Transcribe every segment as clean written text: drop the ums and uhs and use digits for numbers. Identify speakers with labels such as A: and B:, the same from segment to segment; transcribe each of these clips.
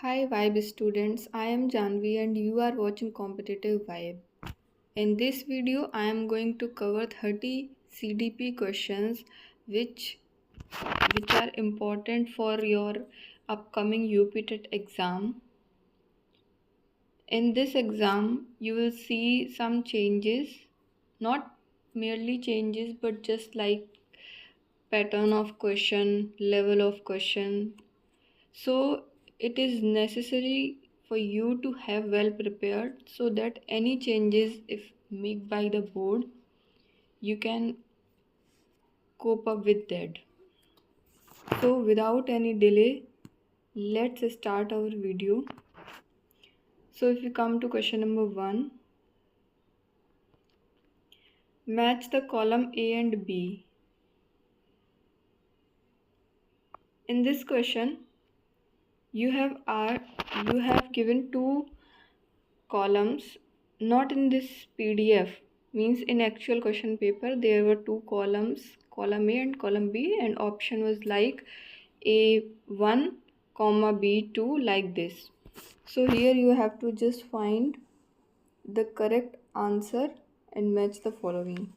A: Hi Vibe students, I am Janvi and you are watching Competitive Vibe. In this video, I am going to cover 30 CDP questions which are important for your upcoming UPTET exam. In this exam, you will see some changes, not merely changes but just like pattern of question, level of question. So it is necessary for you to have well prepared so that any changes if made by the board you can cope up with that. So without any delay, let's start our video. So if we come to question number 1, match the column A and B. In this question, you have given two columns, not in this PDF, means in actual question paper there were two columns, column A and column B, and option was like A1 comma B2 like this. So here you have to just find the correct answer and match the following.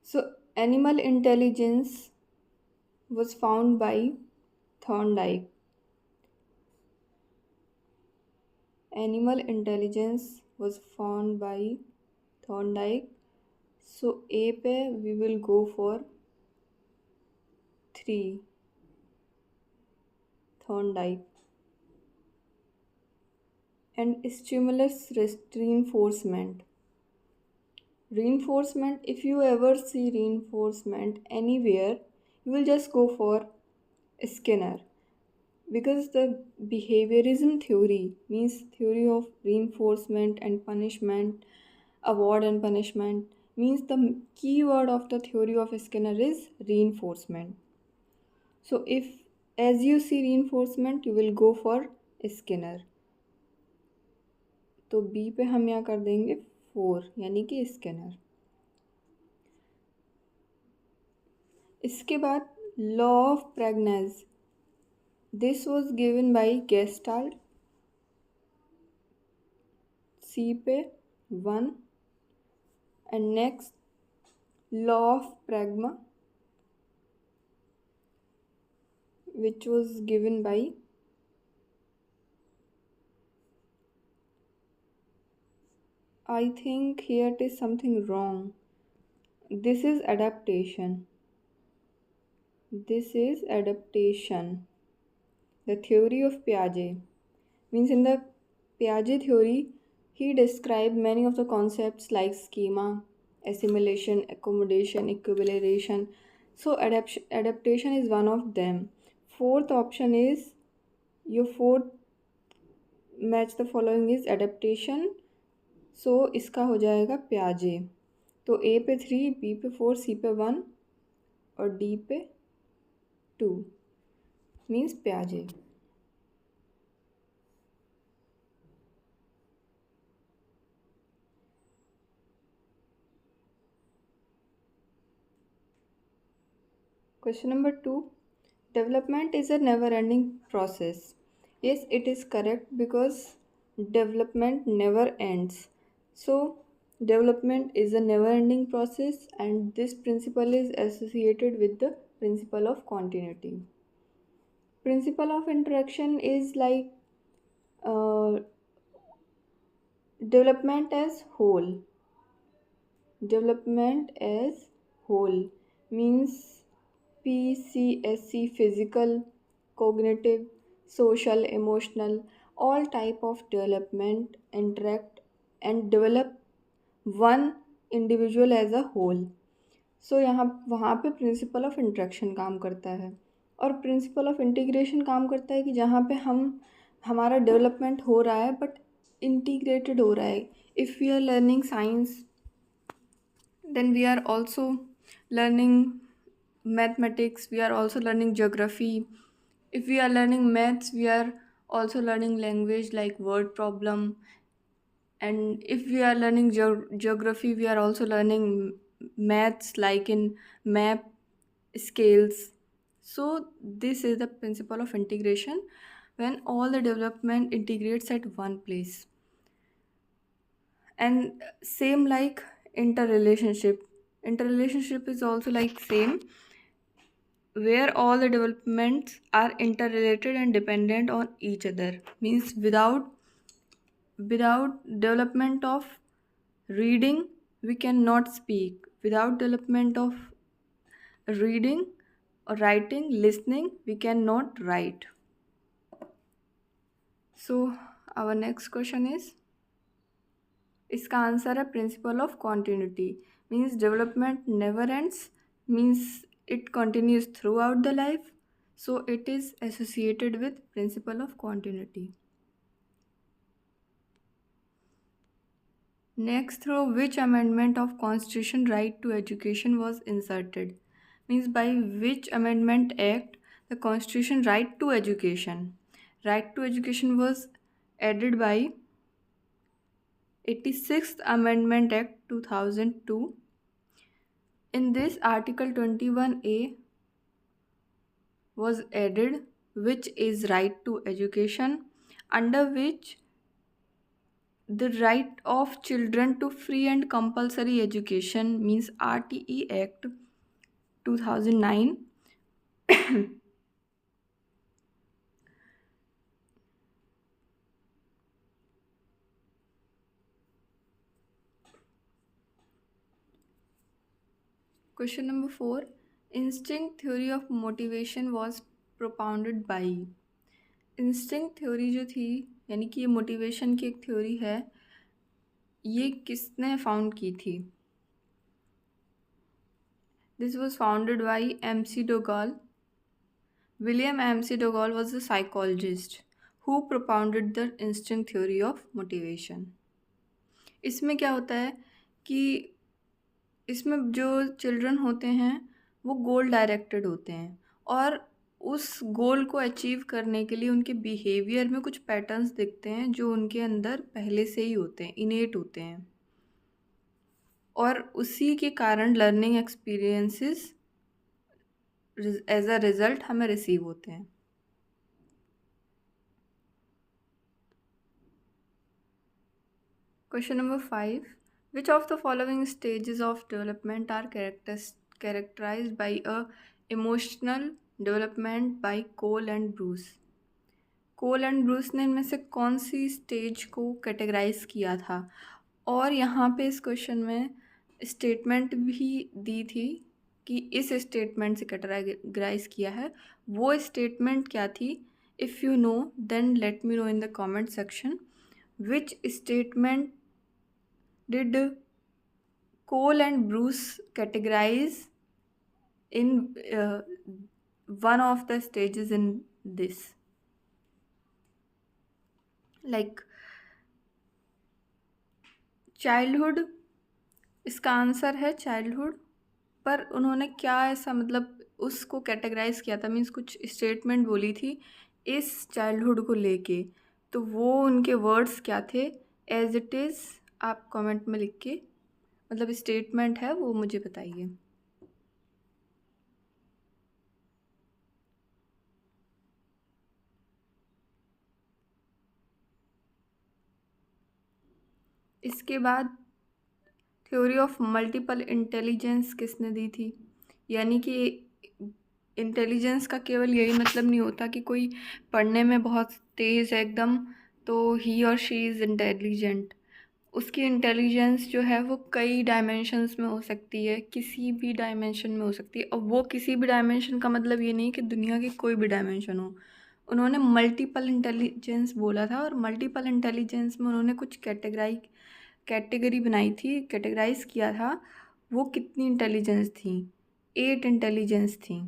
A: So animal intelligence was found by Thorndike. Animal intelligence was found by Thorndike. So A पे we will go for 3, Thorndike. And stimulus reinforcement. Reinforcement, if you ever see reinforcement anywhere, you will just go for Skinner, because the behaviorism theory means theory of reinforcement and punishment, award and punishment, means the key word of the theory of Skinner is reinforcement. So if as you see reinforcement, you will go for Skinner. तो B पे हम यहाँ कर देंगे 4 यानी कि scanner. इसके बाद law of pregnance, this was given by Gestalt. सी पे 1. And next law of pragma which was given by I think here it is something wrong. This is adaptation. This is adaptation. The theory of Piaget means in the Piaget theory, he described many of the concepts like schema, assimilation, accommodation, equilibration. So adaptation is one of them. Fourth option is your fourth match the following is adaptation. So इसका हो जाएगा प्याजे. तो A पे 3, B पे 4, C पे 1 और D पे 2 means प्याजे. Question number 2. Development is a never-ending process. Yes, it is correct because development never ends. So, development is a never-ending process and this principle is associated with the principle of continuity. Principle of interaction is like development as whole. Development as whole means PCSC, physical, cognitive, social, emotional, all type of development interact and develop one individual as a whole. So वहाँ पे principle of interaction काम करता है और principle of integration काम करता है कि जहाँ पे हमारा डेवलपमेंट हो रहा है बट इंटीग्रेटेड हो रहा है. If we are learning science, then we are also learning mathematics, we are also learning geography. If we are learning maths, we are also learning language like word problem. And if we are learning geography, we are also learning maths like in map scales. So this is the principle of integration, when all the development integrates at one place. And same like interrelationship. Interrelationship is also like same, where all the developments are interrelated and dependent on each other. Means without development of reading we cannot speak. Without development of reading or writing, listening, we cannot write. So our next question is, इसका answer है principle of continuity. Means development never ends, means it continues through out the life, so it is associated with principle of continuity. Next, through which amendment of Constitution right to education was inserted? Means by which amendment act the Constitution right to education? Right to education was added by 86th Amendment Act 2002. In this, Article 21A was added, which is right to education, under which the right of children to free and compulsory education, means RTE Act 2009. Question number 4. Instinct theory of motivation was propounded by. Instinct theory जो थी, यानी कि ये motivation की एक theory है, ये किसने फाउंड की थी? This was founded by MC Dogal. William MC Dogal was a psychologist who propounded the instinct theory of motivation. इसमें क्या होता है कि इसमें जो चिल्ड्रन होते हैं वो गोल डायरेक्टेड होते हैं, और उस गोल को अचीव करने के लिए उनके बिहेवियर में कुछ पैटर्न्स दिखते हैं जो उनके अंदर पहले से ही होते हैं, इनेट होते हैं, और उसी के कारण learning experiences as a result हमें रिसीव होते हैं. Question number 5. Which of the following stages of development are characterized by a emotional development by Cole and Bruce? Cole and Bruce ने इनमें से कौन सी स्टेज को कैटेगराइज किया था? और यहाँ पे इस क्वेश्चन में स्टेटमेंट भी दी थी कि इस स्टेटमेंट से कैटेगराइज किया है. वो स्टेटमेंट क्या थी? If you know then let me know in the comment section. Which statement did Cole and Bruce categorize in one of the stages in this? Like childhood, इसका आंसर है childhood. पर उन्होंने क्या ऐसा मतलब उसको कैटेगराइज किया था, मीन्स कुछ स्टेटमेंट बोली थी इस चाइल्डहुड को लेके, तो वो उनके वर्ड्स क्या थे? एज इट इज़ आप कमेंट में लिख के, मतलब स्टेटमेंट है वो मुझे बताइए. इसके बाद थ्योरी ऑफ मल्टीपल इंटेलिजेंस किसने दी थी? यानी कि इंटेलिजेंस का केवल यही मतलब नहीं होता कि कोई पढ़ने में बहुत तेज़ है एकदम तो ही और शी इज़ इंटेलिजेंट. उसकी इंटेलिजेंस जो है वो कई डायमेंशंस में हो सकती है, किसी भी डायमेंशन में हो सकती है. और वो किसी भी डायमेंशन का मतलब ये नहीं कि दुनिया की कोई भी डायमेंशन हो. उन्होंने मल्टीपल इंटेलिजेंस बोला था, और मल्टीपल इंटेलिजेंस में उन्होंने कुछ कैटेगरी बनाई थी, कैटेगराइज किया था. वो कितनी इंटेलिजेंस थी? 8 इंटेलिजेंस थी.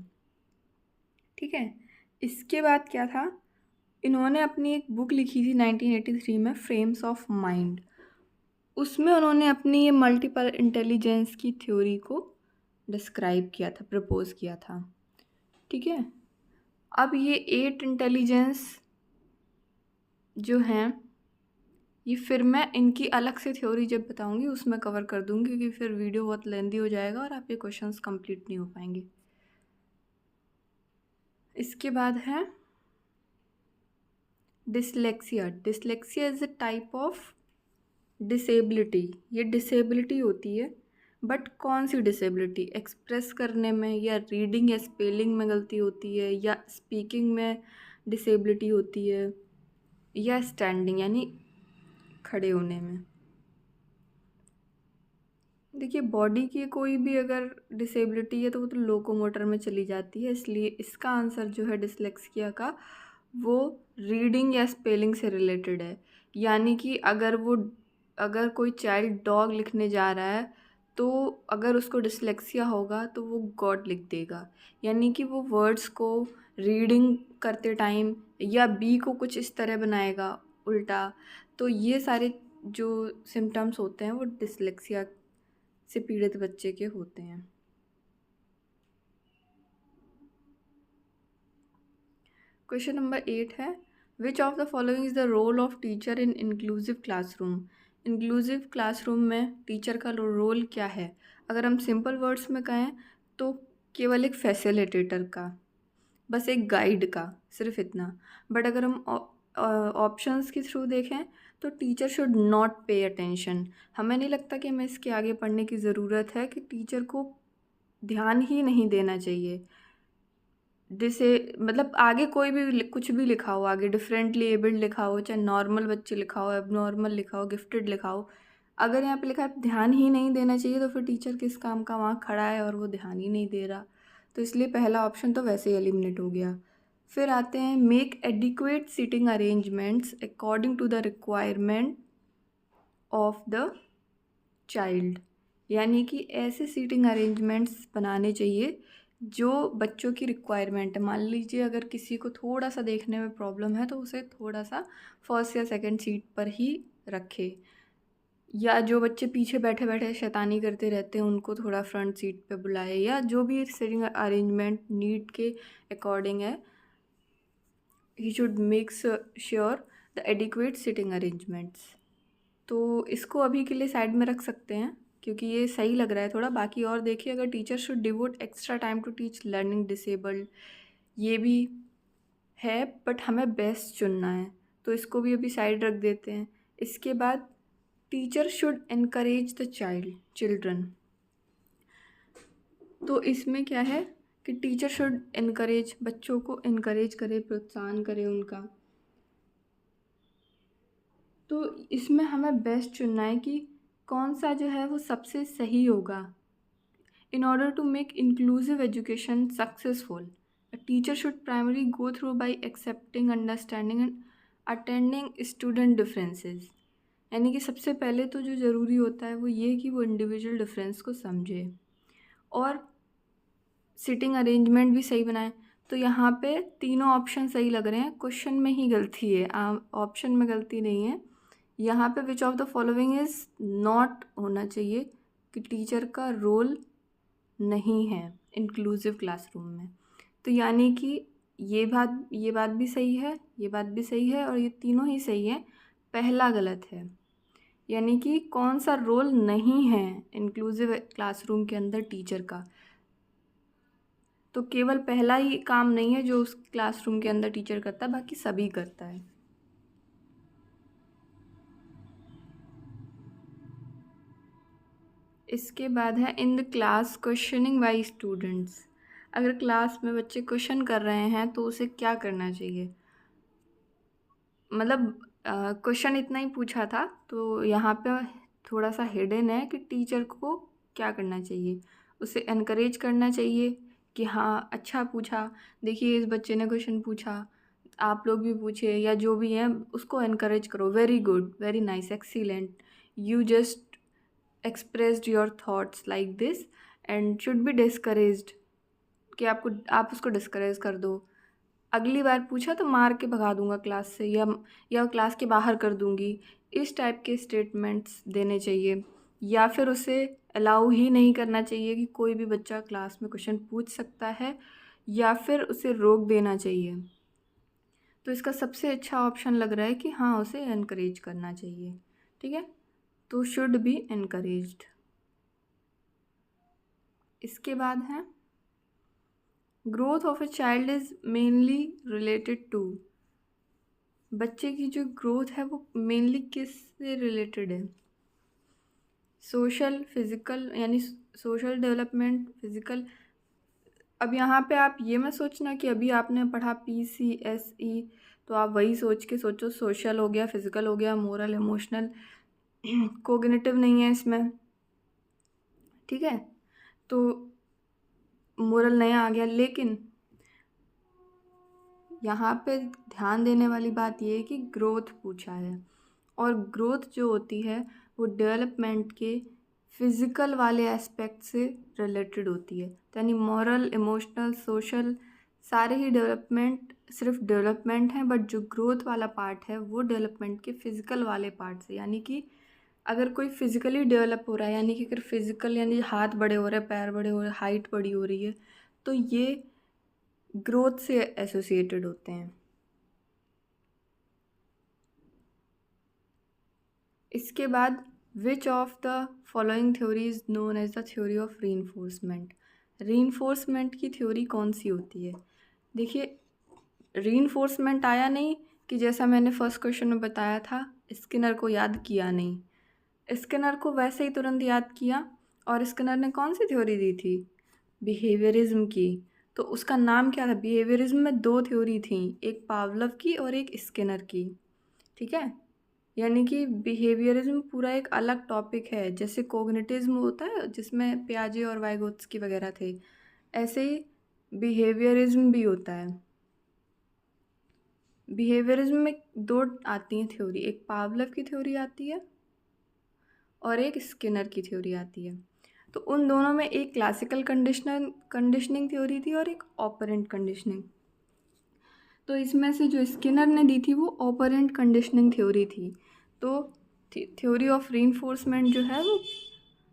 A: ठीक है. इसके बाद क्या था? इन्होंने अपनी एक बुक लिखी थी 1983 में, फ्रेम्स ऑफ माइंड. उसमें उन्होंने अपनी ये मल्टीपल इंटेलिजेंस की थ्योरी को डिस्क्राइब किया था, प्रपोज किया था. ठीक है. अब ये 8 इंटेलिजेंस जो हैं, ये फिर मैं इनकी अलग से थ्योरी जब बताऊंगी उसमें कवर कर दूंगी, क्योंकि फिर वीडियो बहुत लेंदी हो जाएगा और आपके क्वेश्चंस कंप्लीट नहीं हो पाएंगे. इसके बाद है dyslexia. Dyslexia is a type of disability. ये डिसेबिलिटी होती है, बट कौन सी डिसेबिलिटी? एक्सप्रेस करने में, या रीडिंग या स्पेलिंग में गलती होती है, या स्पीकिंग में डिसेबिलिटी होती है, या स्टैंडिंग यानी खड़े होने में। देखिए, बॉडी की कोई भी अगर डिसेबिलिटी है तो वो तो लोकोमोटर में चली जाती है, इसलिए इसका आंसर जो है डिसलेक्सिया का, वो रीडिंग या स्पेलिंग से रिलेटेड है। यानी कि अगर कोई चाइल्ड डॉग लिखने जा रहा है, तो अगर उसको डिसलेक्सिया होगा तो वो गॉड लिख देगा। यानी कि वो वर्ड्स को रीडिंग करते टाइम या बी को कुछ इस तरह बनाएगा उल्टा। तो ये सारे जो सिम्टम्स होते हैं वो डिसलेक्सिया से पीड़ित बच्चे के होते हैं। क्वेश्चन नंबर 8 है, which of the following is the role of teacher in inclusive classroom? Inclusive classroom में टीचर का रोल क्या है? अगर हम सिंपल वर्ड्स में कहें तो केवल एक फैसिलिटेटर का, बस एक गाइड का, सिर्फ इतना। बट अगर हम ऑप्शंस के थ्रू देखें तो teacher should not pay attention. हमें नहीं लगता कि हमें इसके आगे पढ़ने की ज़रूरत है कि टीचर को ध्यान ही नहीं देना चाहिए। जैसे मतलब आगे कोई भी कुछ भी लिखा हो, आगे डिफरेंटली एबल्ड लिखा हो, चाहे नॉर्मल बच्चे लिखा हो, एबनॉर्मल लिखा हो, गिफ्टेड लिखा हो, अगर यहाँ पे लिखा है ध्यान ही नहीं देना चाहिए, तो फिर टीचर किस काम का वहाँ खड़ा है और वो ध्यान ही नहीं दे रहा। तो इसलिए पहला ऑप्शन तो वैसे ही एलिमिनेट हो गया। फिर आते हैं, make adequate seating arrangements according to the requirement of the child. यानी कि ऐसे सीटिंग अरेंजमेंट्स बनाने चाहिए जो बच्चों की रिक्वायरमेंट है। मान लीजिए अगर किसी को थोड़ा सा देखने में प्रॉब्लम है तो उसे थोड़ा सा फर्स्ट या सेकंड सीट पर ही रखे, या जो बच्चे पीछे बैठे बैठे शैतानी करते रहते हैं उनको थोड़ा फ्रंट सीट पे बुलाए, या जो भी सीटिंग अरेंजमेंट नीड के अकॉर्डिंग है, he should make sure the adequate sitting arrangements. तो इसको अभी के लिए साइड में रख सकते हैं क्योंकि ये सही लग रहा है थोड़ा। बाकी और देखिए, अगर teacher should devote extra time to teach learning disabled, ये भी है, बट हमें बेस्ट चुनना है, तो इसको भी अभी साइड रख देते हैं। इसके बाद teacher should encourage the children. तो इसमें क्या है कि टीचर शुड इनकरेज, बच्चों को इनकरेज करे, प्रोत्साहन करे उनका। तो इसमें हमें बेस्ट चुनना है कि कौन सा जो है वो सबसे सही होगा। In order to make inclusive education successful, a teacher should primarily go through by accepting, understanding and attending student differences। यानी कि सबसे पहले तो जो ज़रूरी होता है वो ये कि वो इंडिविजुअल डिफरेंस को समझे और सिटिंग अरेंजमेंट भी सही बनाए। तो यहाँ पे तीनों ऑप्शन सही लग रहे हैं, क्वेश्चन में ही गलती है, ऑप्शन में गलती नहीं है। यहाँ पे विच of the following is not होना चाहिए कि टीचर का रोल नहीं है इंक्लूसिव क्लासरूम में। तो यानी कि ये बात भी सही है, ये बात भी सही है और ये तीनों ही सही है, पहला गलत है। यानी कि कौन सा रोल नहीं है इंक्लूसिव क्लासरूम के अंदर टीचर का? तो केवल पहला ही काम नहीं है जो उस क्लासरूम के अंदर टीचर करता है, बाकी सभी करता है। इसके बाद है, in the class questioning by students. अगर क्लास में बच्चे क्वेश्चन कर रहे हैं तो उसे क्या करना चाहिए? मतलब क्वेश्चन इतना ही पूछा था, तो यहाँ पे थोड़ा सा हिडन है कि टीचर को क्या करना चाहिए। उसे एनकरेज करना चाहिए कि हाँ अच्छा पूछा, देखिए इस बच्चे ने क्वेश्चन पूछा, आप लोग भी पूछे, या जो भी है उसको एनकरेज करो, very good, very nice, excellent, you just expressed your thoughts like this and should be discouraged, कि आप उसको डिस्करेज कर दो। अगली बार पूछा तो मार के भगा दूंगा क्लास से, या क्लास के बाहर कर दूंगी, इस टाइप के स्टेटमेंट्स देने चाहिए। या फिर उसे अलाउ ही नहीं करना चाहिए कि कोई भी बच्चा क्लास में क्वेश्चन पूछ सकता है, या फिर उसे रोक देना चाहिए। तो इसका सबसे अच्छा ऑप्शन लग रहा है कि हाँ, उसे एनकरेज करना चाहिए। ठीक है, तो शुड बी एनकरेज्ड। इसके बाद है, growth of a child is mainly related to, बच्चे की जो ग्रोथ है वो मेनली किस से रिलेटेड है? सोशल, फिजिकल, यानी सोशल डेवलपमेंट, फिजिकल। अब यहाँ पे आप ये मत सोचना कि अभी आपने पढ़ा PCSE तो आप वही सोच के सोचो सोशल हो गया, फिजिकल हो गया, मोरल, इमोशनल, कोग्निटिव नहीं है इसमें, ठीक है? तो मोरल नया आ गया, लेकिन यहाँ पे ध्यान देने वाली बात ये है कि ग्रोथ पूछा है, और ग्रोथ जो होती है वो डेवलपमेंट के फिज़िकल वाले एस्पेक्ट से रिलेटेड होती है। तो यानी मॉरल, इमोशनल, सोशल सारे ही डेवलपमेंट सिर्फ डेवलपमेंट हैं, बट जो ग्रोथ वाला पार्ट है वो डेवलपमेंट के फिज़िकल वाले पार्ट से। यानी कि अगर कोई फिज़िकली डेवलप हो रहा है, यानी कि अगर फिज़िकल यानी हाथ बड़े हो रहे हैं, पैर बड़े हो रहे हैं, हाइट बड़ी हो रही है, तो ये ग्रोथ से एसोसिएटेड होते हैं। इसके बाद which of the following theory is known as the theory of reinforcement? Reinforcement की थ्योरी कौन सी होती है? देखिए, रीइंफोर्समेंट आया नहीं कि जैसा मैंने फर्स्ट क्वेश्चन में बताया था, स्किनर को याद किया नहीं, स्किनर को वैसे ही तुरंत याद किया। और स्किनर ने कौन सी थ्योरी दी थी? बिहेवियरिज्म की। तो उसका नाम क्या था? बिहेवियरिज्म में दो थ्योरी थी, एक पावलव की और एक स्किनर की, ठीक है? यानी कि बिहेवियरिज्म पूरा एक अलग टॉपिक है, जैसे कोग्निटिज्म होता है जिसमें पियाजे और वाइगोत्स्की वगैरह थे, ऐसे ही बिहेवियरिज्म भी होता है। बिहेवियरिज्म में दो आती हैं थ्योरी, एक पावलव की थ्योरी आती है और एक स्किनर की थ्योरी आती है। तो उन दोनों में एक क्लासिकल कंडीशनिंग थ्योरी थी और एक ऑपरेंट कंडीशनिंग। तो इसमें से जो स्किनर ने दी थी वो ऑपरेंट कंडीशनिंग थ्योरी थी। तो थ्योरी ऑफ रीइंफोर्समेंट जो है वो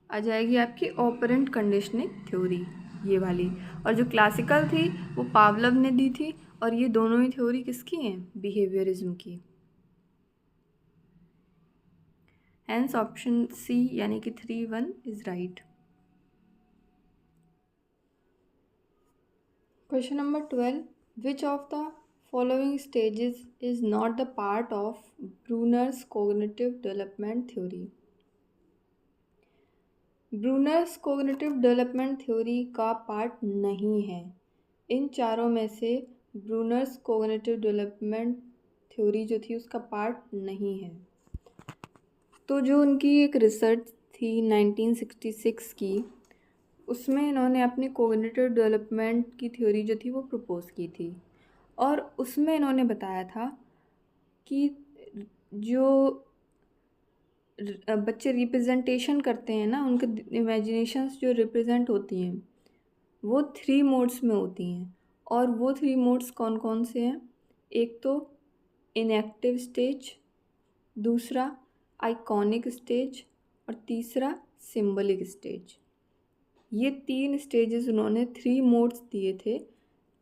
A: आ जाएगी आपकी ऑपरेंट कंडीशनिंग थ्योरी, ये वाली। और जो क्लासिकल थी वो पावलव ने दी थी, और ये दोनों ही थ्योरी किसकी हैं? बिहेवियरिज्म की। हेंस ऑप्शन सी यानी कि 3-1 is right. Question number 12, which of the following stages is not the part of Bruner's cognitive development theory? Brunner's cognitive development theory का पार्ट नहीं है। इन चारों में से ब्रूनर्स कोग्निटिव डेवलपमेंट थ्योरी जो थी उसका पार्ट नहीं है। तो जो उनकी एक रिसर्च थी 1966 की, उसमें इन्होंने अपनी कोग्निटिव डेवलपमेंट की थ्योरी जो थी वो प्रपोज की थी, और उसमें इन्होंने बताया था कि जो बच्चे रिप्रेजेंटेशन करते हैं ना, उनके इमेजिनेशंस जो रिप्रेजेंट होती हैं वो 3 मोड्स में होती हैं। और वो 3 मोड्स कौन कौन से हैं? एक तो इनएक्टिव स्टेज, दूसरा आइकॉनिक स्टेज, और तीसरा सिंबलिक स्टेज। ये 3 स्टेजेस उन्होंने 3 मोड्स दिए थे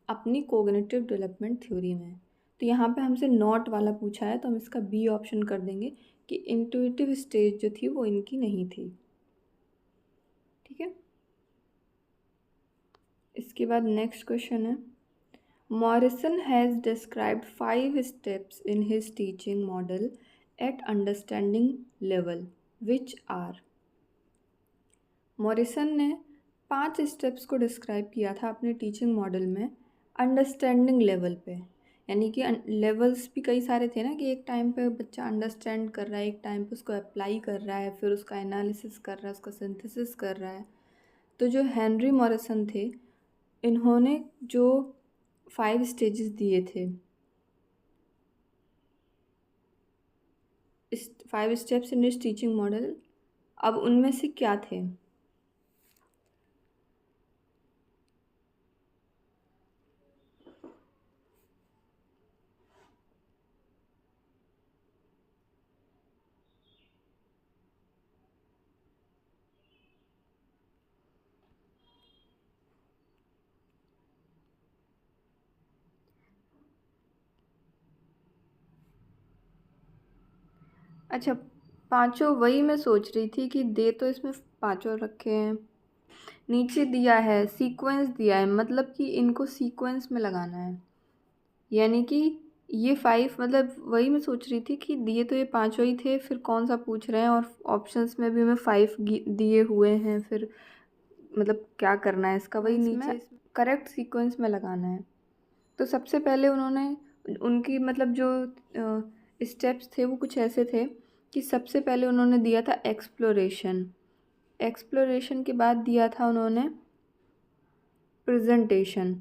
A: अपनी कोग्निटिव डेवलपमेंट थ्योरी में। तो यहाँ पे हमसे नॉट वाला पूछा है तो हम इसका बी ऑप्शन कर देंगे कि इंट्यूटिव स्टेज जो थी वो इनकी नहीं थी, ठीक है? इसके बाद नेक्स्ट क्वेश्चन है, Morrison has described 5 steps in his teaching model at understanding level which are? Morrison ने 5 स्टेप्स को डिस्क्राइब किया था अपने टीचिंग मॉडल में अंडरस्टैंडिंग लेवल पे। यानी कि लेवल्स भी कई सारे थे ना, कि एक टाइम पे बच्चा अंडरस्टैंड कर रहा है, एक टाइम पे उसको अप्लाई कर रहा है, फिर उसका एनालिसिस कर रहा है, उसका सिंथेसिस कर रहा है। तो जो हेनरी मॉरिसन थे, इन्होंने जो 5 स्टेजेस दिए थे, इस 5 steps in this teaching model, अब उनमें से क्या थे? अच्छा, पांचों, वही मैं सोच रही थी कि दे तो इसमें पांचों रखे हैं, नीचे दिया है सीक्वेंस दिया है, मतलब कि इनको सीक्वेंस में लगाना है। यानी कि ये 5, मतलब वही मैं सोच रही थी कि दिए तो ये पांचों ही थे, फिर कौन सा पूछ रहे हैं, और ऑप्शंस में भी मैं 5 दिए हुए हैं, फिर मतलब क्या करना है इसका, वही नीचे करेक्ट सीक्वेंस में लगाना है। तो सबसे पहले उन्होंने उनकी मतलब जो स्टेप्स थे वो कुछ ऐसे थे कि सबसे पहले उन्होंने दिया था एक्सप्लोरेशन, एक्सप्लोरेशन के बाद दिया था उन्होंने प्रेजेंटेशन,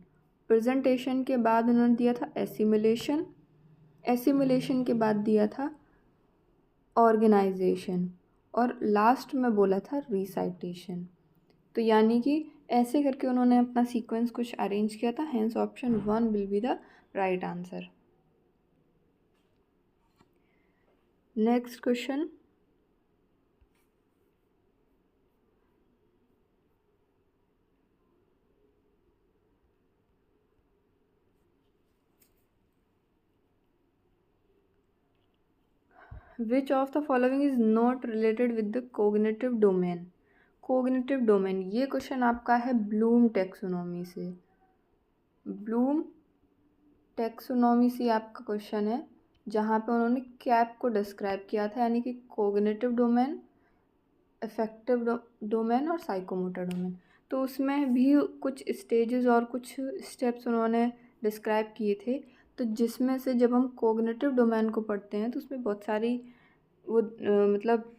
A: प्रेजेंटेशन के बाद उन्होंने दिया था एसिमुलेशन, एसिमुलेशन के बाद दिया था ऑर्गेनाइजेशन, और लास्ट में बोला था रिसाइटेशन। तो यानी कि ऐसे करके उन्होंने अपना सीक्वेंस कुछ अरेंज किया था, hence option 1 will be the right answer. Next question, which of the following is not related with the cognitive domain. Cognitive domain, ये क्वेश्चन आपका है ब्लूम टेक्सोनॉमी से, ब्लूम टेक्सोनॉमी से आपका क्वेश्चन है, जहाँ पे उन्होंने कैप को डिस्क्राइब किया था, यानी कि कोग्निटिव डोमेन, अफेक्टिव डोमेन और साइकोमोटर डोमेन। तो उसमें भी कुछ स्टेजेस और कुछ स्टेप्स उन्होंने डिस्क्राइब किए थे। तो जिसमें से जब हम कोग्निटिव डोमेन को पढ़ते हैं तो उसमें बहुत सारी वो मतलब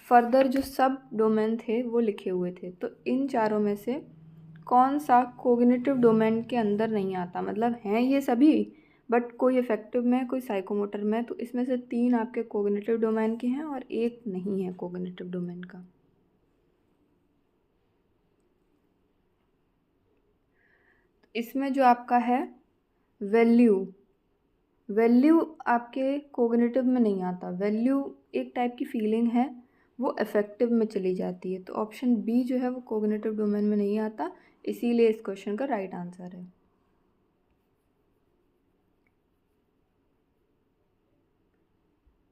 A: फर्दर जो सब डोमेन थे वो लिखे हुए थे। तो इन चारों में से कौन सा कोग्निटिव डोमेन के अंदर नहीं आता, मतलब हैं ये सभी बट कोई इफेक्टिव में कोई साइकोमोटर में, तो इसमें से 3 आपके कोग्निटिव डोमेन के हैं और एक नहीं है कोग्निटिव डोमेन का। इसमें जो आपका है वैल्यू, वैल्यू आपके कोग्निटिव में नहीं आता, वैल्यू एक टाइप की फीलिंग है, वो अफेक्टिव में चली जाती है। तो ऑप्शन बी जो है वो कोग्निटिव डोमेन में नहीं आता, इसीलिए इस क्वेश्चन का राइट आंसर है।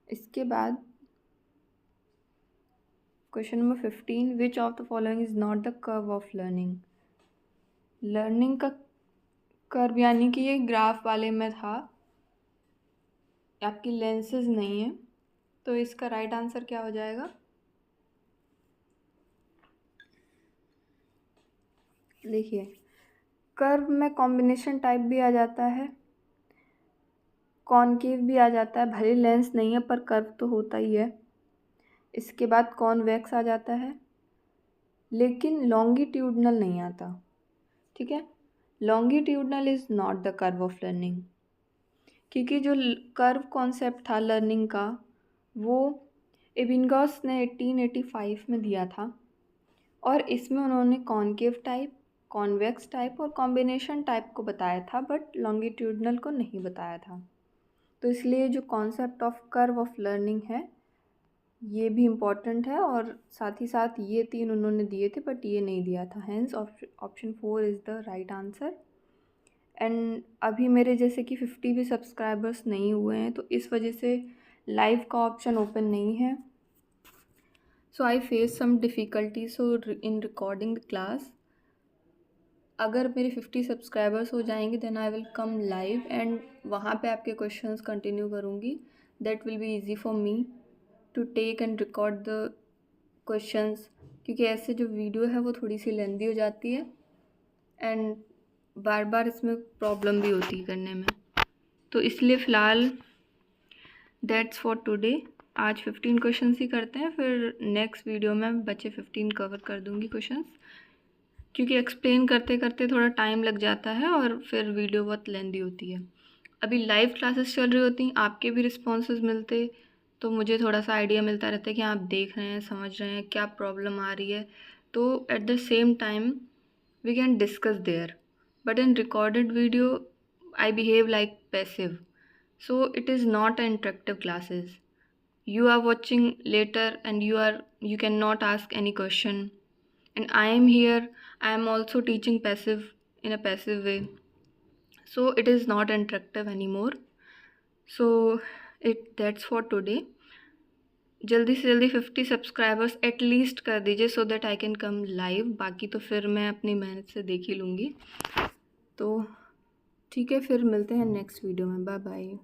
A: इसके बाद question number 15, which of the following is not the curve of learning. Learning का कर्व यानी कि ये ग्राफ वाले में था, आपकी लेंसेज नहीं है, तो इसका राइट आंसर क्या हो जाएगा। देखिए कर्व में कॉम्बिनेशन टाइप भी आ जाता है, कॉनकेव भी आ जाता है, भले लेंस नहीं है पर कर्व तो होता ही है। इसके बाद कॉन्वेक्स आ जाता है, लेकिन लॉन्गिट्यूडनल नहीं आता। ठीक है, longitudinal is not the curve of learning, क्योंकि जो कर्व कॉन्सेप्ट था लर्निंग का वो एबिंगस ने 1885 में दिया था, और इसमें उन्होंने कॉनकेव टाइप, कॉन्वेक्स टाइप और कॉम्बिनेशन टाइप को बताया था, बट लॉन्गिट्यूडनल को नहीं बताया था। तो इसलिए जो concept of curve of learning है ये भी इम्पॉर्टेंट है, और साथ ही साथ ये 3 उन्होंने दिए थे बट ये नहीं दिया था, hence option 4 is the right answer. And अभी मेरे जैसे कि 50 भी सब्सक्राइबर्स नहीं हुए हैं, तो इस वजह से लाइव का ऑप्शन ओपन नहीं है, so I face some difficulty so in recording the class. अगर मेरे 50 सब्सक्राइबर्स हो जाएंगे then I will come live, and वहाँ पे आपके क्वेश्चंस कंटिन्यू करूँगी, that will be easy for me to take and record the questions, क्योंकि ऐसे जो वीडियो है वो थोड़ी सी लेंदी हो जाती है एंड बार बार इसमें प्रॉब्लम भी होती है करने में। तो इसलिए फ़िलहाल दैट्स फॉर टुडे, आज 15 क्वेश्चंस ही करते हैं, फिर नेक्स्ट वीडियो में बचे 15 कवर कर दूँगी क्वेश्चंस, क्योंकि एक्सप्लेन करते करते थोड़ा टाइम लग जाता है और फिर वीडियो बहुत लेंदी होती है। अभी लाइव क्लासेस चल रही होती, आपके भी रिस्पॉन्सेज मिलते तो मुझे थोड़ा सा आइडिया मिलता रहता है कि आप देख रहे हैं, समझ रहे हैं, क्या प्रॉब्लम आ रही है, तो at the same time we can discuss there. But in recorded video I behave like passive, so it is not an interactive classes. You are watching later and you cannot ask any question, and I am here, I am also teaching passive in a passive way, so it is not interactive anymore. So that's for today. जल्दी से जल्दी 50 subscribers at least कर दीजिए so that I can come live. बाकी तो फिर मैं अपनी मेहनत से देख ही लूँगी। तो ठीक है, फिर मिलते हैं नेक्स्ट वीडियो में। Bye bye.